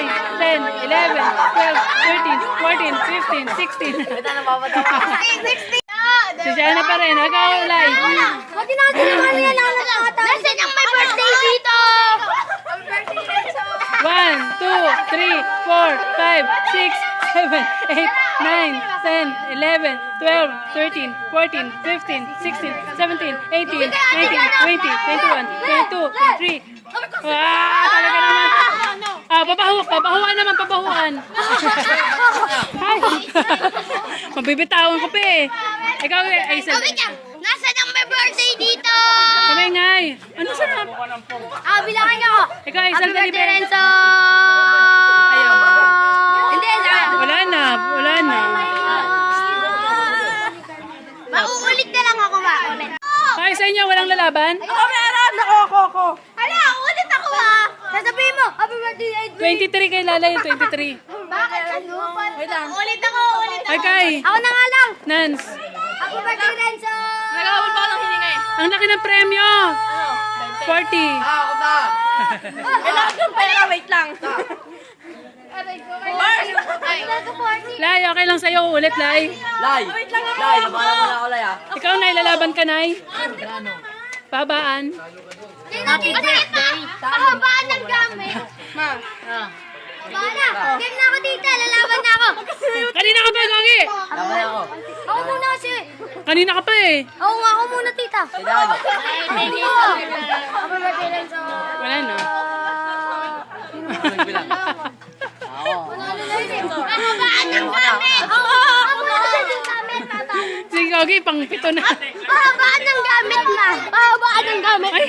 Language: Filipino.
10, 11, 12, 13, 14, 15, 16. Si Shana pa rin. Ikaw, Lai. Pati natin naman yan lang nakakatawa. Nasaan ang may birthday dito? 1, 2, 3, 4, 5, 6, 7, 8, 9, 10, 11, 12, 13, 14, 15, 16, 17, 18, 19, 20, 21, 22, 23. Talaga naman. Pabahuan naman, pabahuan. Ay, mabibitawan ko pa eh. Ikaw, ay, Nasaan ang may birthday dito? Kamingay. Ano sarap? Bilangin niyo ako. Ikaw, ay, isang dali. Renzo! Ayaw. Hindi, Wala na. Mauulit na lang ako, mauulit. Kaya sa inyo, walang lalaban? Ako meron! Ako. Hala, ulit ako Sasabihin mo, happy birthday, Edwin. 23 kay Lalay, 23. Bakit? Ulit ako. Ay, Kay. Ako na nga lang. Nance. Happy birthday, Renzo! Nag-aawal pa ako ng hininga eh. Ang laki ng premyo. 40. Ako ba? Kailangan yung pera, wait lang. Lai, okay lang sa'yo. Ulit, Lai. Lai, labanan mo na ako, Lai, ah. Ikaw, Nay, lalaban ka, Nay. Pabaan. Happy birthday! Pahabaan ng gamit. Pahabaan na. Game na ako dito. Lalaban na ako. Kanina ka pa, Gogi. Labanan ako. Ako muna kasi. Kanina ka pa eh. Oo nga, ako muna, tita. Kailangan. Happy birthday, Renzo. Wala na. Bilang. Ako. Pahabaan ng gamit. Pahabaan ng gamit. Si Gogi, pang pito na. Pahabaan ng gamit na. Pahabaan ng gamit. Ay,